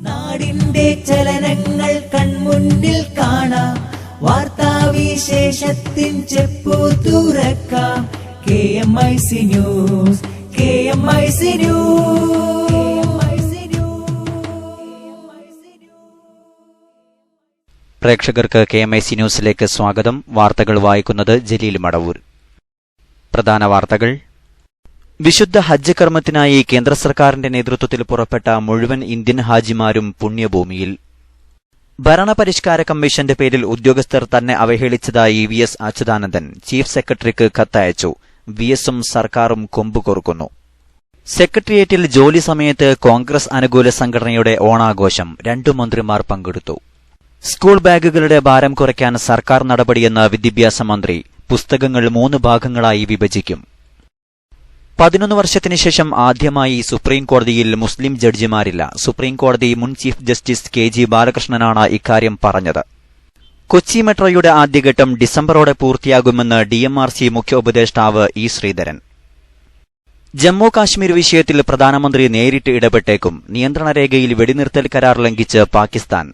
നാടിന്റെ ചലനങ്ങൾ കൺമുന്നിൽ കാണാം, വാർത്താവിശേഷത്തിൻ ചെപ്പു തുറക്കാം. KMIC news, KMIC news. പ്രേക്ഷകർക്ക് KMIC ന്യൂസിലേക്ക് സ്വാഗതം. വാർത്തകൾ വായിക്കുന്നത് ജലീൽ മടവൂർ. പ്രധാന വാർത്തകൾ. വിശുദ്ധ ഹജ്ജ് കർമ്മത്തിനായി കേന്ദ്ര സർക്കാരിന്റെ നേതൃത്വത്തിൽ പുറപ്പെട്ട മുഴുവൻ ഇന്ത്യൻ ഹാജിമാരും പുണ്യഭൂമിയിൽ. ഭരണപരിഷ്കാര കമ്മീഷന്റെ പേരിൽ ഉദ്യോഗസ്ഥർ തന്നെ അവഹേളിച്ചതായി VS അച്യുതാനന്ദൻ ചീഫ് സെക്രട്ടറിക്ക് കത്തയച്ചു. VSും സർക്കാരും കൊമ്പുകൊറുക്കുന്നു. സെക്രട്ടേറിയറ്റിൽ ജോലി സമയത്ത് കോൺഗ്രസ് അനുകൂല സംഘടനയുടെ ഓണാഘോഷം. 2 മന്ത്രിമാർ പങ്കെടുത്തു. സ്കൂൾ ബാഗുകളുടെ ഭാരം കുറയ്ക്കാൻ സർക്കാർ നടപടിയെന്ന് വിദ്യാഭ്യാസ മന്ത്രി. പുസ്തകങ്ങൾ 3 ഭാഗങ്ങളായി വിഭജിക്കും. 11 വർഷത്തിന് ശേഷം ആദ്യമായി സുപ്രീംകോടതിയിൽ മുസ്ലിം ജഡ്ജിമാരില്ല. സുപ്രീംകോടതി മുൻ ചീഫ് ജസ്റ്റിസ് KG ബാലകൃഷ്ണനാണ് ഇക്കാര്യം പറഞ്ഞത്. കൊച്ചി മെട്രോയുടെ ആദ്യഘട്ടം ഡിസംബറോടെ പൂർത്തിയാകുമെന്ന് DMRC മുഖ്യ ഉപദേഷ്ടാവ് E. ശ്രീധരൻ. ജമ്മു കാശ്മീർ വിഷയത്തിൽ പ്രധാനമന്ത്രി നേരിട്ട് ഇടപെട്ടേക്കും. നിയന്ത്രണ രേഖയിൽ വെടിനിർത്തൽ കരാർ ലംഘിച്ച് പാകിസ്ഥാൻ.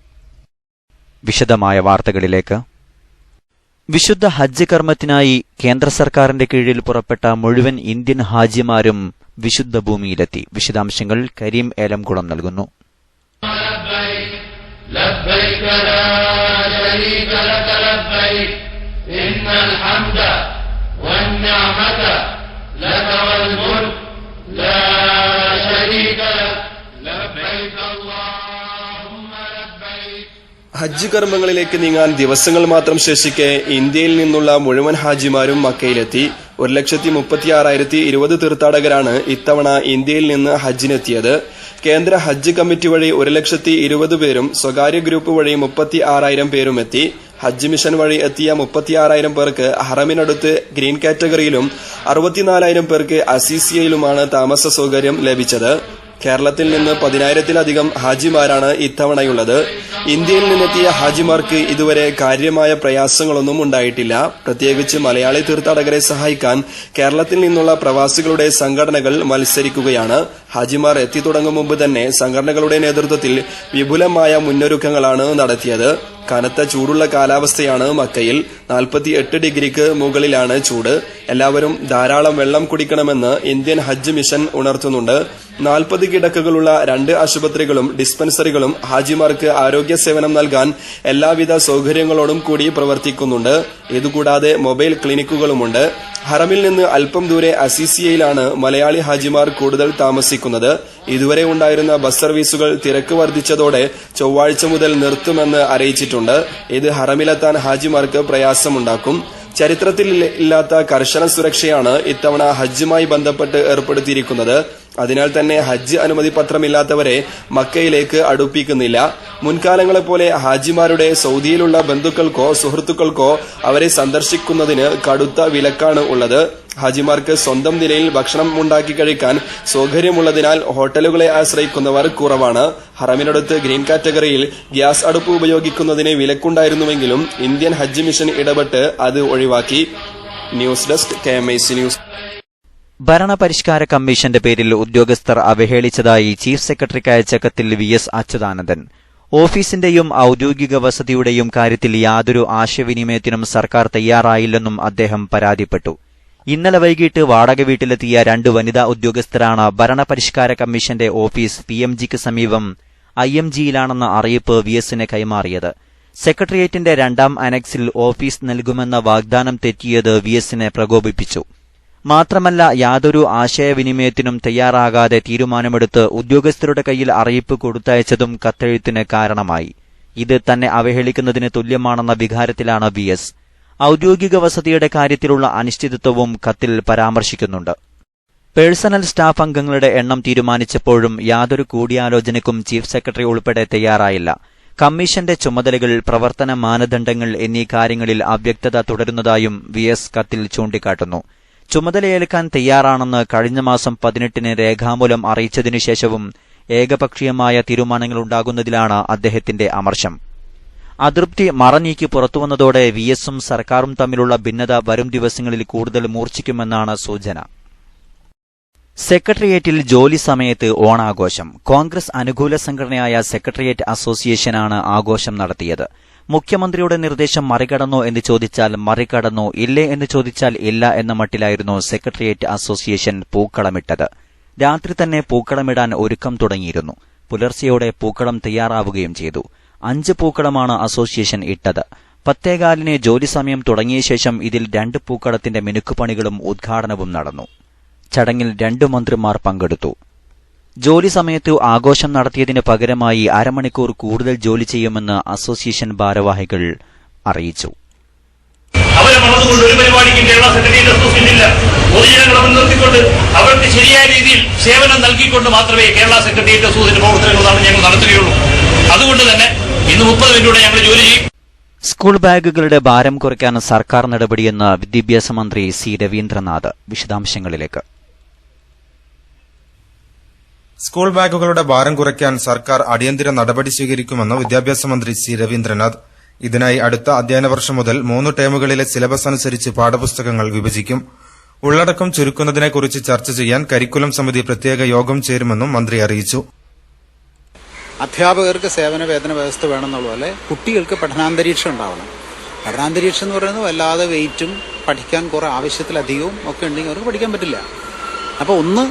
വിശദമായ വാർത്തകളിലേക്ക്. വിശുദ്ധ ഹജ്ജ് കർമ്മത്തിനായി കേന്ദ്ര സർക്കാരിന്റെ കീഴിൽ പുറപ്പെട്ട മുഴുവൻ ഇന്ത്യൻ ഹാജിമാരും വിശുദ്ധ ഭൂമിയിലെത്തി. വിശദാംശങ്ങൾ കരീം ഏലംകുളം നൽകുന്നു. ഹജ്ജ് കർമ്മങ്ങളിലേക്ക് നീങ്ങാൻ ദിവസങ്ങൾ മാത്രം ശേഷിക്കെ ഇന്ത്യയിൽ നിന്നുള്ള മുഴുവൻ ഹാജിമാരും മക്കയിലെത്തി. 1,36,020 തീർത്ഥാടകരാണ് ഇത്തവണ ഇന്ത്യയിൽ നിന്ന് ഹജ്ജിനെത്തിയത്. കേന്ദ്ര ഹജ്ജ് കമ്മിറ്റി വഴി 1,20,020 പേരും സ്വകാര്യ ഗ്രൂപ്പ് വഴി 36,000 പേരും എത്തി. ഹജ്ജ് മിഷൻ വഴി എത്തിയ 36,000 പേർക്ക് ഹറമിനടുത്ത് ഗ്രീൻ കാറ്റഗറിയിലും 64,000 പേർക്ക് അസീസിയയിലുമാണ് താമസ സൗകര്യം ലഭിച്ചത്. കേരളത്തിൽ നിന്ന് 10,000-ലധികം ഹാജിമാരാണ് ഇത്തവണയുള്ളത്. ഇന്ത്യയിൽ നിന്നെത്തിയ ഹാജിമാർക്ക് ഇതുവരെ കാര്യമായ പ്രയാസങ്ങളൊന്നും ഉണ്ടായിട്ടില്ല. പ്രത്യേകിച്ച് മലയാളി തീർത്ഥാടകരെ സഹായിക്കാൻ കേരളത്തിൽ നിന്നുള്ള പ്രവാസികളുടെ സംഘടനകൾ മത്സരിക്കുകയാണ്. ഹാജിമാർ എത്തിത്തുടങ്ങും മുമ്പ് തന്നെ സംഘടനകളുടെ നേതൃത്വത്തിൽ വിപുലമായ മുന്നൊരുക്കങ്ങളാണ് നടത്തിയത്. കനത്ത ചൂടുള്ള കാലാവസ്ഥയാണ് മക്കയിൽ. 48 ഡിഗ്രിക്ക് മുകളിലാണ് ചൂട്. എല്ലാവരും ധാരാളം വെള്ളം കുടിക്കണമെന്ന് ഇന്ത്യൻ ഹജ്ജ് മിഷൻ ഉണർത്തുന്നുണ്ട്. 40 കിടക്കകളുള്ള 2 ആശുപത്രികളും ഡിസ്പെൻസറികളും ഹാജിമാർക്ക് ആരോഗ്യ സേവനം നൽകാൻ എല്ലാവിധ സൗകര്യങ്ങളോടും കൂടി പ്രവർത്തിക്കുന്നുണ്ട്. ഇതുകൂടാതെ മൊബൈൽ ക്ലിനിക്കുകളുമുണ്ട്. ഹറമിൽ നിന്ന് അല്പം ദൂരെ അസീസിയയിലാണ് മലയാളി ഹാജിമാർ കൂടുതൽ താമസിക്കുന്നത്. ഇതുവരെ ഉണ്ടായിരുന്ന ബസ് സർവീസുകൾ തിരക്ക് വർദ്ധിച്ചതോടെ ചൊവ്വാഴ്ച മുതൽ നിർത്തുമെന്ന് അറിയിച്ചിട്ടുണ്ട്. ഇത് ഹറമിലെത്താൻ ഹാജിമാർക്ക് പ്രയാസമുണ്ടാക്കും. ചരിത്രത്തിൽ ഇല്ലാത്ത കർശന സുരക്ഷയാണ് ഇത്തവണ ഹജ്ജുമായി ബന്ധപ്പെട്ട് ഏർപ്പെടുത്തിയിരിക്കുന്നത്. അതിനാൽ തന്നെ ഹജ്ജ് അനുമതി പത്രമില്ലാത്തവരെ മക്കയിലേക്ക് അടുപ്പിക്കുന്നില്ല. മുൻകാലങ്ങളെപ്പോലെ ഹാജിമാരുടെ സൗദിയിലുള്ള ബന്ധുക്കൾക്കോ സുഹൃത്തുക്കൾക്കോ അവരെ സന്ദർശിക്കുന്നതിന് കടുത്ത വിലക്കാണ് ഉള്ളത്. ഹാജിമാർക്ക് സ്വന്തം നിലയിൽ ഭക്ഷണം ഉണ്ടാക്കി കഴിക്കാൻ സൗകര്യമുള്ളതിനാൽ ഹോട്ടലുകളെ ആശ്രയിക്കുന്നവർ കുറവാണ്. ഹറമിനടുത്ത് ഗ്രീൻ കാറ്റഗറിയിൽ ഗ്യാസ് അടുപ്പ് ഉപയോഗിക്കുന്നതിന് വിലക്കുണ്ടായിരുന്നുവെങ്കിലും ഇന്ത്യൻ ഹജ്ജ് മിഷൻ ഇടപെട്ട് അത് ഒഴിവാക്കി. News desk KMIC news. ഭരണപരിഷ്കാര കമ്മീഷന്റെ പേരിൽ ഉദ്യോഗസ്ഥർ അവഹേളിച്ചതായി ചീഫ് സെക്രട്ടറിക്ക് അയച്ച കത്തിൽ VS അച്യുതാനന്ദൻ. ഓഫീസിന്റെയും ഔദ്യോഗിക വസതിയുടെയും കാര്യത്തിൽ യാതൊരു ആശയവിനിമയത്തിനും സർക്കാർ തയ്യാറായില്ലെന്നും അദ്ദേഹം പരാതിപ്പെട്ടു. ഇന്നലെ വൈകിട്ട് വാടക വീട്ടിലെത്തിയ 2 വനിതാ ഉദ്യോഗസ്ഥരാണ് ഭരണപരിഷ്കാര കമ്മീഷന്റെ ഓഫീസ് PMGക്ക് സമീപം IMGയിലാണെന്ന അറിയിപ്പ് VSന് കൈമാറിയത്. സെക്രട്ടേറിയറ്റിന്റെ 2ാം അനക്സിൽ ഓഫീസ് നൽകുമെന്ന വാഗ്ദാനം തെറ്റിയത് VSനെ പ്രകോപിപ്പിച്ചു. മാത്രമല്ല, യാതൊരു ആശയവിനിമയത്തിനും തയ്യാറാകാതെ തീരുമാനമെടുത്ത് ഉദ്യോഗസ്ഥരുടെ കയ്യിൽ അറിയിപ്പ് കൊടുത്തയച്ചതും കത്തെഴുത്തിന് കാരണമായി. ഇത് തന്നെ അവഹേളിക്കുന്നതിന് തുല്യമാണെന്ന വികാരത്തിലാണ് VS. ഔദ്യോഗിക വസതിയുടെ കാര്യത്തിലുള്ള അനിശ്ചിതത്വവും കത്തിൽ പരാമർശിക്കുന്നുണ്ട്. പേഴ്സണൽ സ്റ്റാഫ് അംഗങ്ങളുടെ എണ്ണം തീരുമാനിച്ചപ്പോഴും യാതൊരു കൂടിയാലോചനയ്ക്കും ചീഫ് സെക്രട്ടറി ഉൾപ്പെടെ തയ്യാറായില്ല. കമ്മീഷന്റെ ചുമതലകൾ, പ്രവർത്തന മാനദണ്ഡങ്ങൾ എന്നീ കാര്യങ്ങളിൽ അവ്യക്തത തുടരുന്നതായും VS കത്തിൽ ചൂണ്ടിക്കാട്ടുന്നു. ചുമതലയേൽക്കാൻ തയ്യാറാണെന്ന് കഴിഞ്ഞ മാസം 18-ന് രേഖാമൂലം അറിയിച്ചതിനുശേഷവും ഏകപക്ഷീയമായ തീരുമാനങ്ങളുണ്ടാകുന്നതിലാണ് അദ്ദേഹത്തിന്റെ അമർഷം. അതൃപ്തി മറനീക്കി പുറത്തുവന്നതോടെ VSും സർക്കാരും തമ്മിലുള്ള ഭിന്നത വരും ദിവസങ്ങളിൽ കൂടുതൽ മൂർച്ഛിക്കുമെന്നാണ് സൂചന. സെക്രട്ടേറിയറ്റിൽ ജോലി സമയത്ത് ഓണാഘോഷം. കോൺഗ്രസ് അനുകൂല സംഘടനയായ സെക്രട്ടേറിയറ്റ് അസോസിയേഷനാണ് ആഘോഷം നടത്തിയത്. മുഖ്യമന്ത്രിയുടെ നിർദ്ദേശം മറികടന്നോ എന്ന് ചോദിച്ചാൽ മറികടന്നു, ഇല്ലേ എന്ന് ചോദിച്ചാൽ ഇല്ല എന്ന മട്ടിലായിരുന്നു സെക്രട്ടേറിയറ്റ് അസോസിയേഷൻ പൂക്കളമിട്ടത്. രാത്രി തന്നെ പൂക്കളമിടാൻ ഒരുക്കം തുടങ്ങിയിരുന്നു. പുലർച്ചെയോടെ പൂക്കളം തയ്യാറാവുകയും ചെയ്തു. 5 പൂക്കളമാണ് അസോസിയേഷൻ ഇട്ടത്. 10:15 ജോലി സമയം തുടങ്ങിയ ശേഷം ഇതിൽ 2 പൂക്കളത്തിന്റെ മിനുക്കുപണികളും ഉദ്ഘാടനവും നടന്നു. ചടങ്ങിൽ 2 മന്ത്രിമാർ പങ്കെടുത്തു. ജോലി സമയത്ത് ആഘോഷം നടത്തിയതിന് പകരമായി അരമണിക്കൂർ കൂടുതൽ ജോലി ചെയ്യുമെന്ന് അസോസിയേഷൻ ഭാരവാഹികൾ അറിയിച്ചു. അവരെ മറന്നുകൊണ്ട് ഒരു പരിപാടിക്കും കേരള സെക്രട്ടേറിയറ്റ് അസോസിയേഷനില്ല. പൊതുജനങ്ങളെ മുൻനിർത്തിക്കൊണ്ട് അവർക്ക് ശരിയായ രീതിയിൽ സേവനം നൽകിക്കൊണ്ട് മാത്രമേ കേരള സെക്രട്ടേറിയറ്റ് അസോസിയേഷൻ പ്രവർത്തനങ്ങളാണ് ഞങ്ങൾ നടത്തുകയുള്ളൂ. അതുകൊണ്ട് തന്നെ ഇന്ന് 30 മിനിറ്റോടെ ഞങ്ങൾ ജോലി ചെയ്യും. സ്കൂൾ ബാഗുകളുടെ ഭാരം കുറയ്ക്കാൻ സർക്കാർ നടപടിയെന്ന് വിദ്യാഭ്യാസ മന്ത്രി സി രവീന്ദ്രനാഥ്. വിശദാംശങ്ങളിലേക്ക്. സ്കൂൾ ബാഗുകളുടെ ഭാരം കുറയ്ക്കാൻ സർക്കാർ അടിയന്തര നടപടി സ്വീകരിക്കുമെന്ന് വിദ്യാഭ്യാസ മന്ത്രി സി രവീന്ദ്രനാഥ്. ഇതിനായി അടുത്ത അധ്യയന വർഷം മുതൽ 3 ടേമുകളിലെ സിലബസ് അനുസരിച്ച് പാഠപുസ്തകങ്ങൾ വിഭജിക്കും. ഉള്ളടക്കം ചുരുക്കുന്നതിനെക്കുറിച്ച് ചർച്ച ചെയ്യാൻ കരിക്കുലം സമിതി പ്രത്യേക യോഗം ചേരുമെന്നും മന്ത്രി അറിയിച്ചു. അധ്യാപകർക്ക് സേവന വേതന വ്യവസ്ഥ വേണമെന്നുള്ളതുപോലെ കുട്ടികൾക്ക് പഠനാന്തരീക്ഷം ഉണ്ടാവണം. പഠനാന്തരീക്ഷം എന്ന് പറയുന്നത് വല്ലാതെ വെയിറ്റും പഠിക്കാൻ കുറെ ആവശ്യത്തിലധികവും ഒക്കെ ഉണ്ടെങ്കിൽ അവർക്ക് പഠിക്കാൻ പറ്റില്ല. അപ്പോൾ ഒന്ന്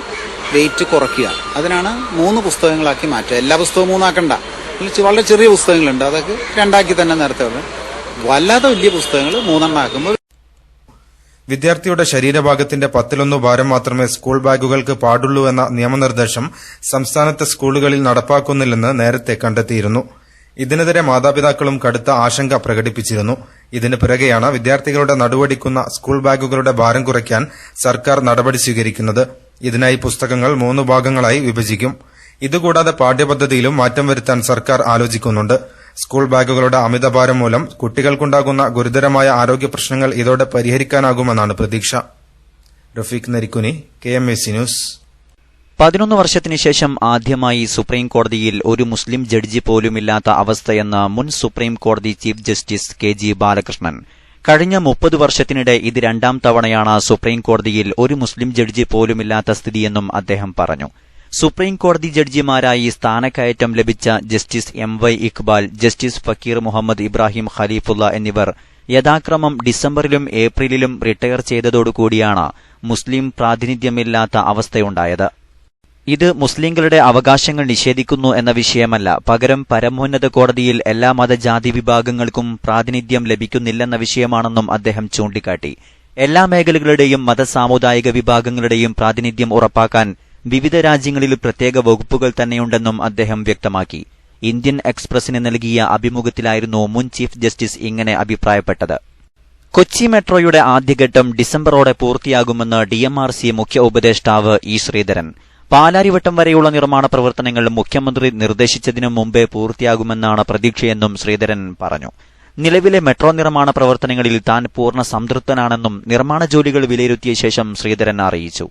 വെയിറ്റ് കുറയ്ക്കുക. അതിനാണ് 3 പുസ്തകങ്ങളാക്കി മാറ്റുക. എല്ലാ പുസ്തകവും 3 ആക്കണ്ട. വളരെ ചെറിയ പുസ്തകങ്ങളുണ്ട്, അതൊക്കെ 2 ആക്കി തന്നെ നേരത്തെ പറഞ്ഞു. വല്ലാതെ വലിയ പുസ്തകങ്ങൾ 3 ആക്കുമ്പോൾ വിദ്യാർത്ഥിയുടെ ശരീരഭാഗത്തിന്റെ 10-1 ഭാരം മാത്രമേ സ്കൂൾ ബാഗുകൾക്ക് പാടുള്ളൂ എന്ന നിയമനിർദ്ദേശം സംസ്ഥാനത്തെ സ്കൂളുകളിൽ നടപ്പാക്കുന്നില്ലെന്ന് നേരത്തെ കണ്ടെത്തിയിരുന്നു. ഇതിനെതിരെ മാതാപിതാക്കളും കടുത്ത ആശങ്ക പ്രകടിപ്പിച്ചിരുന്നു. ഇതിന് പിറകെയാണ് വിദ്യാർത്ഥികളുടെ നടുവടിക്കുന്ന സ്കൂൾ ബാഗുകളുടെ ഭാരം കുറയ്ക്കാൻ സർക്കാർ നടപടി സ്വീകരിക്കുന്നത്. ഇതിനായി പുസ്തകങ്ങൾ 3 ഭാഗങ്ങളായി വിഭജിക്കും. ഇതുകൂടാതെ പാഠ്യപദ്ധതിയിലും മാറ്റം വരുത്താൻ സർക്കാർ ആലോചിക്കുന്നുണ്ട്. സ്കൂൾ ബാഗുകളുടെ അമിതഭാരം മൂലം കുട്ടികൾക്കുണ്ടാകുന്ന ഗുരുതരമായ ആരോഗ്യ പ്രശ്നങ്ങൾ ഇതോടെ പരിഹരിക്കാനാകുമെന്നാണ് പ്രതീക്ഷ. Rafeeq Narikkuni, KMAC news. 11 വർഷത്തിനു ശേഷം ആദ്യമായി സുപ്രീം കോടതിയിൽ ഒരു മുസ്ലിം ജഡ്ജി പോലുമില്ലാത്ത അവസ്ഥയെന്ന് മുൻ സുപ്രീം കോടതി ചീഫ് ജസ്റ്റിസ് KG ബാലകൃഷ്ണൻ. കഴിഞ്ഞ 30 വർഷത്തിനിടെ ഇത് 2ാം തവണയാണ് സുപ്രീം കോടതിയിൽ ഒരു മുസ്ലിം ജഡ്ജി പോലുമില്ലാത്ത സ്ഥിതിയെന്നും അദ്ദേഹം പറഞ്ഞു. സുപ്രീം കോടതി ജഡ്ജിമാരായി സ്ഥാനക്കയറ്റം ലഭിച്ച ജസ്റ്റിസ് MY ഇക്ബാൽ, ജസ്റ്റിസ് ഫക്കീർ മുഹമ്മദ് ഇബ്രാഹിം ഖലീഫുള്ള എന്നിവർ യഥാക്രമം ഡിസംബറിലും ഏപ്രിലിലും റിട്ടയർ ചെയ്തതോടുകൂടിയാണ് മുസ്ലിം പ്രാതിനിധ്യമില്ലാത്ത അവസ്ഥയുണ്ടായത്. ഇത് മുസ്ലിംകളുടെ അവകാശങ്ങൾ നിഷേധിക്കുന്നു എന്ന വിഷയമല്ല, പകരം പരമോന്നത കോടതിയിൽ എല്ലാ മതജാതി വിഭാഗങ്ങൾക്കും പ്രാതിനിധ്യം ലഭിക്കുന്നില്ലെന്ന വിഷയമാണെന്നും അദ്ദേഹം ചൂണ്ടിക്കാട്ടി. എല്ലാ മേഖലകളുടെയും മതസാമുദായിക വിഭാഗങ്ങളുടെയും പ്രാതിനിധ്യം ഉറപ്പാക്കാൻ വിവിധ രാജ്യങ്ങളിൽ പ്രത്യേക വകുപ്പുകൾ തന്നെയുണ്ടെന്നും അദ്ദേഹം വ്യക്തമാക്കി. ഇന്ത്യൻ എക്സ്പ്രസിന് നൽകിയ അഭിമുഖത്തിലായിരുന്നു മുൻ ചീഫ് ജസ്റ്റിസ് ഇങ്ങനെ അഭിപ്രായപ്പെട്ടത്. കൊച്ചി മെട്രോയുടെ ആദ്യഘട്ടം ഡിസംബറോടെ പൂർത്തിയാകുമെന്ന് DMRC മുഖ്യ ഉപദേഷ്ടാവ് E. ശ്രീധരൻ. പാലാരിവട്ടം വരെയുള്ള നിർമ്മാണ പ്രവർത്തനങ്ങൾ മുഖ്യമന്ത്രി നിർദ്ദേശിച്ചതിനു മുമ്പേ പൂർത്തിയാകുമെന്നാണ് പ്രതീക്ഷയെന്നും ശ്രീധരൻ പറഞ്ഞു. നിലവിലെ മെട്രോ നിർമ്മാണ പ്രവർത്തനങ്ങളിൽ താൻ പൂർണ്ണ സംതൃപ്തനാണെന്നും നിർമ്മാണ ജോലികൾ വിലയിരുത്തിയ ശേഷം ശ്രീധരൻ അറിയിച്ചു.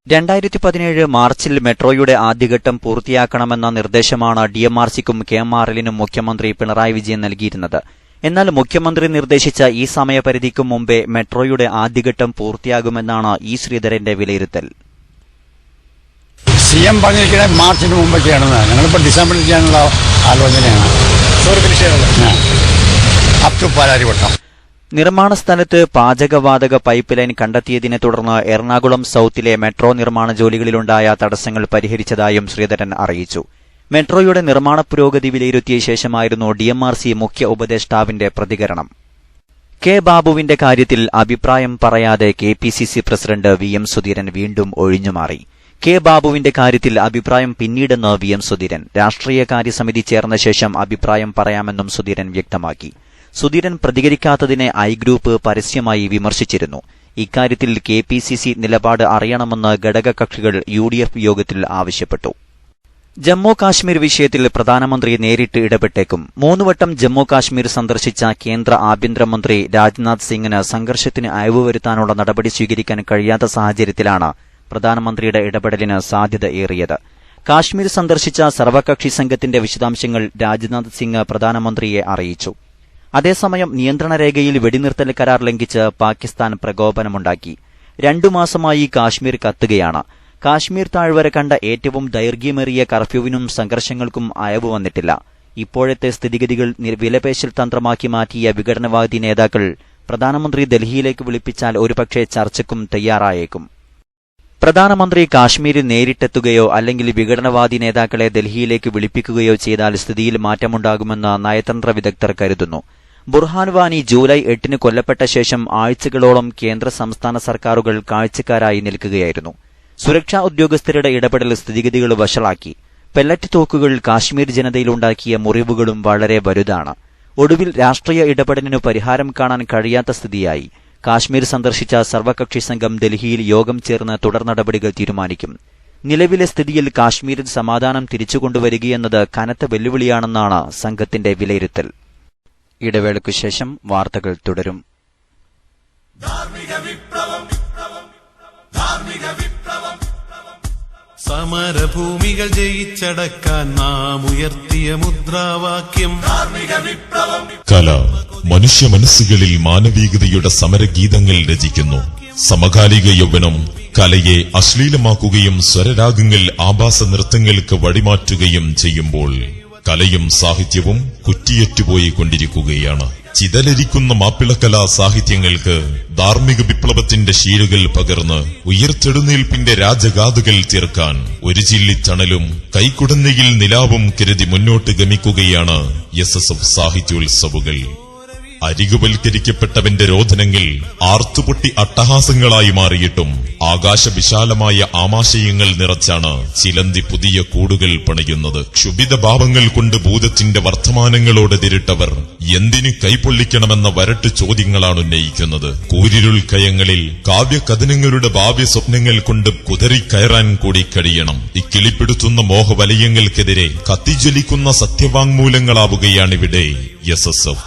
2017 മാർച്ചിൽ മെട്രോയുടെ ആദ്യഘട്ടം പൂർത്തിയാക്കണമെന്ന നിർദ്ദേശമാണ് DMRCക്കും KMRLനും മുഖ്യമന്ത്രി പിണറായി വിജയൻ നൽകിയിരുന്നത്. എന്നാൽ മുഖ്യമന്ത്രി നിർദ്ദേശിച്ച ഈ സമയപരിധിക്കും മുമ്പേ മെട്രോയുടെ ആദ്യഘട്ടം പൂർത്തിയാകുമെന്നാണ് E. ശ്രീധരന്റെ വിലയിരുത്തൽ. CM പറഞ്ഞിരിക്കുന്നത് മാർച്ചിന് മുമ്പ് ചെയ്യണമെന്ന്. ഞങ്ങളിപ്പോൾ ഡിസംബറിൽ ചെയ്യാനുള്ള ആലോചനയാണ്. Up to Palarivattom. നിർമ്മാണ സ്ഥലത്ത് പാചകവാതക പൈപ്പ് ലൈൻ കണ്ടെത്തിയതിനെ തുടർന്ന് എറണാകുളം സൌത്തിലെ മെട്രോ നിർമ്മാണ ജോലികളിലുണ്ടായ തടസ്സങ്ങൾ പരിഹരിച്ചതായും ശ്രീധരൻ അറിയിച്ചു. മെട്രോയുടെ നിർമ്മാണ പുരോഗതി വിലയിരുത്തിയ ശേഷമായിരുന്നു DMRC മുഖ്യ ഉപദേഷ്ടാവിന്റെ പ്രതികരണം. കെ ബാബുവിന്റെ കാര്യത്തിൽ അഭിപ്രായം പറയാതെ KPCC പ്രസിഡന്റ് VM സുധീരൻ വീണ്ടും ഒഴിഞ്ഞുമാറി. കെ ബാബുവിന്റെ കാര്യത്തിൽ അഭിപ്രായം പിന്നീടെന്ന് VM സുധീരൻ. രാഷ്ട്രീയകാര്യ സമിതി ചേർന്ന ശേഷം അഭിപ്രായം പറയാമെന്നും സുധീരൻ വ്യക്തമാക്കി. സുധീരൻ പ്രതികരിക്കാത്തതിനെ I ഗ്രൂപ്പ് പരസ്യമായി വിമർശിച്ചിരുന്നു. ഇക്കാര്യത്തിൽ KPCC നിലപാട് അറിയണമെന്ന് ഘടകകക്ഷികൾ UDF യോഗത്തിൽ ആവശ്യപ്പെട്ടു. ജമ്മു കാശ്മീർ വിഷയത്തിൽ പ്രധാനമന്ത്രി നേരിട്ട് ഇടപെട്ടേക്കും. 3 വട്ടം ജമ്മു കാശ്മീർ സന്ദർശിച്ച കേന്ദ്ര ആഭ്യന്തരമന്ത്രി രാജ്നാഥ് സിംഗിന് സംഘർഷത്തിന് അയവ് വരുത്താനുള്ള നടപടി സ്വീകരിക്കാൻ കഴിയാത്ത സാഹചര്യത്തിലാണ് പ്രധാനമന്ത്രിയുടെ ഇടപെടലിന് സാധ്യത ഏറിയത്. കാശ്മീർ സന്ദർശിച്ച സർവകക്ഷി സംഘത്തിന്റെ വിശദാംശങ്ങൾ രാജ്നാഥ് സിംഗ് പ്രധാനമന്ത്രിയെ അറിയിച്ചു. അതേസമയം നിയന്ത്രണരേഖയിൽ വെടിനിർത്തൽ കരാർ ലംഘിച്ച് പാകിസ്ഥാൻ പ്രകോപനമുണ്ടാക്കി. 2 മാസമായി കാശ്മീർ കത്തുകയാണ്. കാശ്മീർ താഴ്വര കണ്ട ഏറ്റവും ദൈർഘ്യമേറിയ കർഫ്യൂവിനും സംഘർഷങ്ങൾക്കും അയവ് വന്നിട്ടില്ല. ഇപ്പോഴത്തെ സ്ഥിതിഗതികൾ വിലപേശൽ തന്ത്രമാക്കി മാറ്റിയ വിഘടനവാദി നേതാക്കൾ പ്രധാനമന്ത്രി ഡൽഹിയിലേക്ക് വിളിപ്പിച്ചാൽ ഒരുപക്ഷെ ചർച്ചയ്ക്കും തയ്യാറായേക്കും. പ്രധാനമന്ത്രി കാശ്മീരിൽ നേരിട്ടെത്തുകയോ അല്ലെങ്കിൽ വിഘടനവാദി നേതാക്കളെ ഡൽഹിയിലേക്ക് വിളിപ്പിക്കുകയോ ചെയ്താൽ സ്ഥിതിയിൽ മാറ്റമുണ്ടാകുമെന്ന് നയതന്ത്ര വിദഗ്ധർ കരുതുന്നു. ബുർഹാൻ വാനി ജൂലൈ 8 കൊല്ലപ്പെട്ട ശേഷം ആഴ്ചകളോളം കേന്ദ്ര സംസ്ഥാന സർക്കാരുകൾ കാഴ്ചക്കാരായി നിൽക്കുകയായിരുന്നു. സുരക്ഷാ ഉദ്യോഗസ്ഥരുടെ ഇടപെടൽ സ്ഥിതിഗതികൾ വഷളാക്കി. പെല്ലറ്റ് തോക്കുകൾ കാശ്മീർ ജനതയിലുണ്ടാക്കിയ മുറിവുകളും വളരെ വലുതാണ്. ഒടുവിൽ രാഷ്ട്രീയ ഇടപെടലിനു പരിഹാരം കാണാൻ കഴിയാത്ത സ്ഥിതിയായി. കാശ്മീർ സന്ദർശിച്ച സർവകക്ഷി സംഘം ഡൽഹിയിൽ യോഗം ചേർന്ന് തുടർ നടപടികൾ തീരുമാനിക്കും. നിലവിലെ സ്ഥിതിയിൽ കാശ്മീരിൽ സമാധാനം തിരിച്ചുകൊണ്ടുവരികയെന്നത് കനത്ത വെല്ലുവിളിയാണെന്നാണ് സംഘത്തിന്റെ വിലയിരുത്തൽ. ഇടവേളയ്ക്കു ശേഷം വാർത്തകൾ തുടരും. സമരഭൂമികൾ ജയിച്ചടക്കാൻ നാം ഉയർത്തിയ മുദ്രാവാക്യം കല മനുഷ്യ മനസ്സുകളിൽ മാനവികതയുടെ സമരഗീതങ്ങൾ രചിക്കുന്നു. സമകാലിക യൗവനം കലയെ അശ്ലീലമാക്കുകയും സ്വരരാഗങ്ങൾ ആഭാസ നൃത്തങ്ങൾക്ക് വഴിമാറ്റുകയും ചെയ്യുമ്പോൾ കലയും സാഹിത്യവും കുറ്റിയേറ്റുപോയി കൊണ്ടിരിക്കുകയാണ്. ചിതലരിക്കുന്ന മാപ്പിളക്കലാ സാഹിത്യങ്ങൾക്ക് ധാർമ്മിക വിപ്ലവത്തിന്റെ ശീലുകൾ പകർന്ന് ഉയർത്തെഴുന്നേൽപ്പിന്റെ രാജഗാഥകൾ തീർക്കാൻ ഒരു ചില്ലിത്തണലും കൈക്കുടന്നയിൽ നിലാവും കരുതി മുന്നോട്ട് ഗമിക്കുകയാണ് SSF സാഹിത്യോത്സവുകൾ. അരികുവൽക്കരിക്കപ്പെട്ടവന്റെ രോദനങ്ങൾ ആർത്തുപൊട്ടി അട്ടഹാസങ്ങളായി മാറിയിട്ടും ആകാശവിശാലമായ ആമാശയങ്ങൾ നിറച്ചാണ് ചിലന്തി പുതിയ കൂടുകൾ പണിയുന്നത്. ക്ഷുഭിത ഭാവങ്ങൾ കൊണ്ട് ഭൂതത്തിന്റെ വർത്തമാനങ്ങളോട് തിരിട്ടവർ എന്തിനു കൈപ്പൊള്ളിക്കണമെന്ന വരട്ടു ചോദ്യങ്ങളാണ് ഉന്നയിക്കുന്നത്. കൂരിരുൾ കയങ്ങളിൽ കാവ്യകഥനങ്ങളുടെ ഭാവ്യ സ്വപ്നങ്ങൾ കൊണ്ട് കുതറിക്കയറാൻ കൂടി കഴിയണം. ഇക്കിളിപ്പെടുത്തുന്ന മോഹവലയങ്ങൾക്കെതിരെ കത്തിജ്വലിക്കുന്ന സത്യവാങ്മൂലങ്ങളാവുകയാണിവിടെ SSF.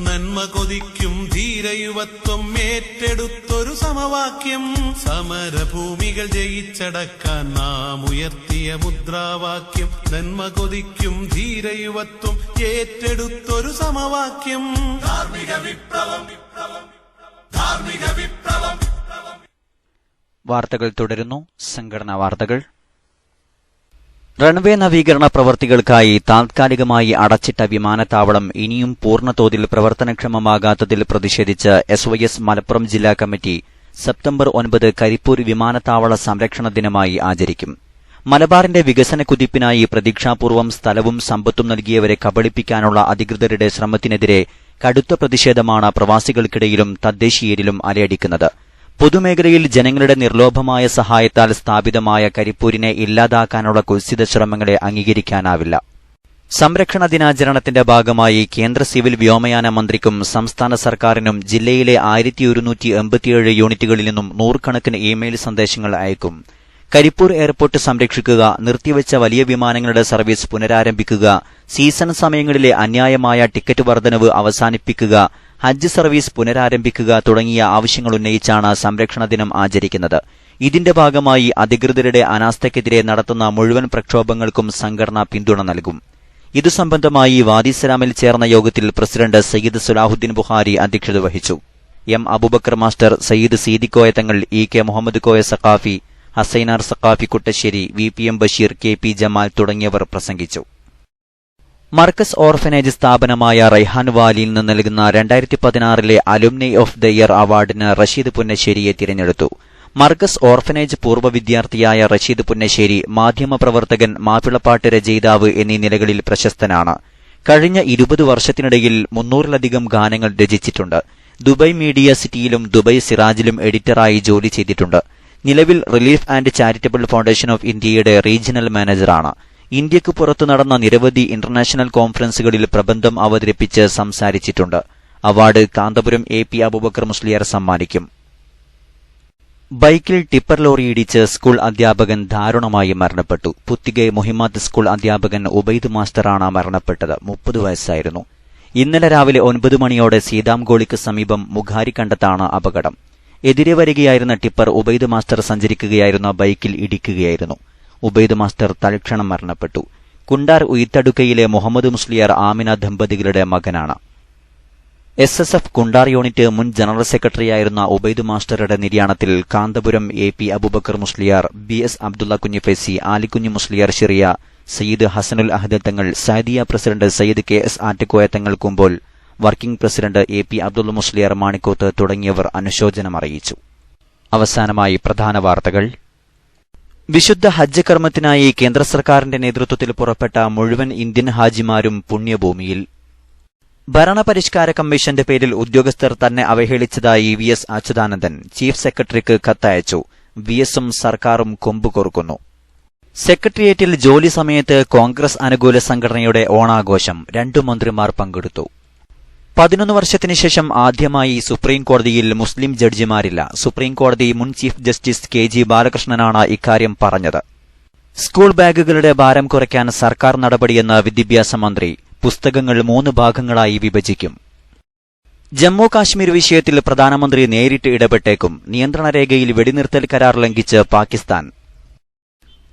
നന്മ കൊതിക്കും ധീരയുവത്വം ഏറ്റെടുത്തൊരു സമവാക്യം. സമരഭൂമികൾ ജയിച്ചടക്കാൻ നാം ഉയർത്തിയ മുദ്രാവാക്യം. നന്മ കൊതിക്കും ധീരയുവത്വം ഏറ്റെടുത്തൊരു സമവാക്യം. വാർത്തകൾ തുടരുന്നു. സംഘടനാ വാർത്തകൾ. റൺവേ നവീകരണ പ്രവൃത്തികൾക്കായി താത്കാലികമായി അടച്ചിട്ട വിമാനത്താവളം ഇനിയും പൂർണ്ണതോതിൽ പ്രവർത്തനക്ഷമമാകാത്തതിൽ പ്രതിഷേധിച്ച് SYS മലപ്പുറം ജില്ലാ കമ്മിറ്റി സെപ്റ്റംബർ 9 കരിപ്പൂർ വിമാനത്താവള സംരക്ഷണ ദിനമായി ആചരിക്കും. മലബാറിന്റെ വികസന കുതിപ്പിനായി പ്രതീക്ഷാപൂർവ്വം സ്ഥലവും സമ്പത്തും നൽകിയവരെ കബളിപ്പിക്കാനുള്ള അധികൃതരുടെ ശ്രമത്തിനെതിരെ കടുത്ത പ്രതിഷേധമാണ് പ്രവാസികൾക്കിടയിലും തദ്ദേശീയരിലും അലയടിക്കുന്നത്. പൊതുമേഖലയിൽ ജനങ്ങളുടെ നിർലോഭമായ സഹായത്താൽ സ്ഥാപിതമായ കരിപ്പൂരിനെ ഇല്ലാതാക്കാനുള്ള കുത്സിത ശ്രമങ്ങളെ അംഗീകരിക്കാനാവില്ല. സംരക്ഷണ ദിനാചരണത്തിന്റെ ഭാഗമായി കേന്ദ്ര സിവിൽ വ്യോമയാന മന്ത്രിക്കും സംസ്ഥാന സർക്കാരിനും ജില്ലയിലെ 1187 യൂണിറ്റുകളിൽ നിന്നും 100 കണക്കിന് ഇമെയിൽ സന്ദേശങ്ങൾ അയക്കും. കരിപ്പൂർ എയർപോർട്ട് സംരക്ഷിക്കുക, നിർത്തിവെച്ച വലിയ വിമാനങ്ങളുടെ സർവീസ് പുനരാരംഭിക്കുക, സീസൺ സമയങ്ങളിലെ അന്യായമായ ടിക്കറ്റ് വർധനവ് അവസാനിപ്പിക്കുക, ഹജ്ജ് സർവീസ് പുനരാരംഭിക്കുക തുടങ്ങിയ ആവശ്യങ്ങൾ ഉന്നയിച്ചാണ് സംരക്ഷണ ദിനം ആചരിക്കുന്നത്. ഇതിന്റെ ഭാഗമായി അധികൃതരുടെ അനാസ്ഥയ്ക്കെതിരെ നടത്തുന്ന മുഴുവൻ പ്രക്ഷോഭങ്ങൾക്കും സംഘടന പിന്തുണ നൽകും. ഇതു സംബന്ധമായി വാദിസലാമിൽ ചേർന്ന യോഗത്തിൽ പ്രസിഡന്റ് സയ്യിദ് സുലാഹുദ്ദീൻ ബുഖാരി അധ്യക്ഷത വഹിച്ചു. M Abubakar master, Sayyid Seedikoya Thangal, EK Muhammad Koya Saqafi, Hasainar Saqafi Kuttassery, VPM Basheer, KP Jamal തുടങ്ങിയവർ പ്രസംഗിച്ചു. മർക്കസ് ഓർഫനേജ് സ്ഥാപനമായ റൈഹാൻ വാലിയിൽ നിന്ന് നൽകുന്ന 2016 അലുംനി ഓഫ് ദ ഇയർ അവാർഡിന് റഷീദ് പുന്നശ്ശേരിയെ തിരഞ്ഞെടുത്തു. മർക്കസ് ഓർഫനേജ് പൂർവ്വ വിദ്യാർത്ഥിയായ റഷീദ് പുന്നശ്ശേരി മാധ്യമപ്രവർത്തകൻ, മാപ്പിളപ്പാട്ട് രചയിതാവ് എന്നീ നിലകളിൽ പ്രശസ്തനാണ്. കഴിഞ്ഞ 20 വർഷത്തിനിടയിൽ 300-ലധികം ഗാനങ്ങൾ രചിച്ചിട്ടുണ്ട്. ദുബായ് മീഡിയ സിറ്റിയിലും ദുബായ് സിറാജിലും എഡിറ്ററായി ജോലി ചെയ്തിട്ടുണ്ട്. നിലവിൽ relief and charitable foundation of ഇന്ത്യയുടെ റീജിയണൽ മാനേജറാണ്. ഇന്ത്യക്ക് പുറത്തു നടന്ന നിരവധി ഇന്റർനാഷണൽ കോൺഫറൻസുകളിൽ പ്രബന്ധം അവതരിപ്പിച്ച് സംസാരിച്ചിട്ടുണ്ട്. അവാർഡ് കാന്തപുരം AP അബൂബക്കർ മുസ്ലിയാർ സമ്മാനിക്കും. ബൈക്കിൽ ടിപ്പർ ലോറി ഇടിച്ച് സ്കൂൾ അധ്യാപകൻ ദാരുണമായി മരണപ്പെട്ടു. പുത്തിഗൈ മുഹിമാത്ത് സ്കൂൾ അധ്യാപകൻ ഉബൈദ് മാസ്റ്ററാണ് മരണപ്പെട്ടത്. 30 വയസ്സായിരുന്നു. ഇന്നലെ രാവിലെ 9 മണിയോടെ സീതാംഗോളിക്ക് സമീപം മുഖാരിക്കണ്ടത്താണ് അപകടം. എതിരെ വരികയായിരുന്ന ടിപ്പർ ഉബൈദ് മാസ്റ്റർ സഞ്ചരിക്കുകയായിരുന്ന ബൈക്കിൽ ഇടിക്കുകയായിരുന്നു. ഉബൈദ് മാസ്റ്റർ തൽക്ഷണം മരണപ്പെട്ടു. കുണ്ടാർ ഉയിത്തടുക്കയിലെ മുഹമ്മദ് മുസ്ലിയാർ ആമിന ദമ്പതികളുടെ മകനാണ്. SSF കുണ്ടാർ യൂണിറ്റ് മുൻ ജനറൽ സെക്രട്ടറിയായിരുന്ന ഉബൈദ് മാസ്റ്ററുടെ നിര്യാണത്തിൽ കാന്തപുരം AP അബൂബക്കർ മുസ്ലിയാർ, BS അബ്ദുള്ള കുഞ്ഞി Faizy, Alikunhi Musliyar Shiriya, Sayyid Hasanul Ahdal Thangal, Saadiya president Sayyid KS Attakoya Thangal Kumbol, working president AP Abdulla Musliyar Manikoth തുടങ്ങിയവർ അനുശോചനമറിയിച്ചു. അവസാനമായി പ്രധാന വാർത്തകൾ. വിശുദ്ധ ഹജ്ജ് കർമ്മത്തിനായി കേന്ദ്ര സർക്കാരിന്റെ നേതൃത്വത്തിൽ പുറപ്പെട്ട മുഴുവൻ ഇന്ത്യൻ ഹാജിമാരും പുണ്യഭൂമിയിൽ. ഭരണപരിഷ്കാര കമ്മീഷന്റെ പേരിൽ ഉദ്യോഗസ്ഥർ തന്നെ അവഹേളിച്ചതായി VS അച്യുതാനന്ദൻ ചീഫ് സെക്രട്ടറിക്ക് കത്തയച്ചു. VSും സർക്കാരും കൊമ്പുകൊറുക്കുന്നു. സെക്രട്ടേറിയറ്റിൽ ജോലി സമയത്ത് കോൺഗ്രസ് അനുകൂല സംഘടനയുടെ ഓണാഘോഷം. 2 മന്ത്രിമാർ പങ്കെടുത്തു. 11 വർഷത്തിനു ശേഷം ആദ്യമായി സുപ്രീംകോടതിയിൽ മുസ്ലിം ജഡ്ജിമാരില്ല. സുപ്രീംകോടതി മുൻ ചീഫ് ജസ്റ്റിസ് KG ബാലകൃഷ്ണനാണ് ഇക്കാര്യം പറഞ്ഞത്. സ്കൂൾ ബാഗുകളുടെ ഭാരം കുറയ്ക്കാൻ സർക്കാർ നടപടിയെന്ന് വിദ്യാഭ്യാസ മന്ത്രി. പുസ്തകങ്ങൾ 3 ഭാഗങ്ങളായി വിഭജിക്കും. ജമ്മു കാശ്മീർ വിഷയത്തിൽ പ്രധാനമന്ത്രി നേരിട്ട് ഇടപെട്ടേക്കും. നിയന്ത്രണരേഖയിൽ വെടിനിർത്തൽ കരാർ ലംഘിച്ച് പാകിസ്ഥാൻ.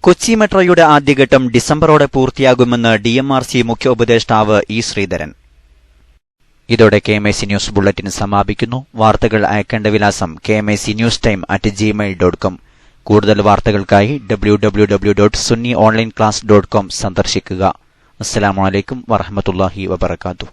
കൊച്ചി മെട്രോയുടെ ആദ്യഘട്ടം ഡിസംബറോടെ പൂർത്തിയാകുമെന്ന് DMRC മുഖ്യ ഉപദേഷ്ടാവ് E. ശ്രീധരൻ. ഇതോടെ KMIC ന്യൂസ് ബുള്ളറ്റിൻ സമാപിക്കുന്നു. വാർത്തകൾ അയക്കേണ്ട വിലാസം kmicnewstime@gmail.com. കൂടുതൽ വാർത്തകൾക്കായി www.sunnyonlineclass.com സന്ദർശിക്കുക. അസ്സലാമു അലൈക്കും വറഹ്മത്തുള്ളാഹി വബറകാതുഹു.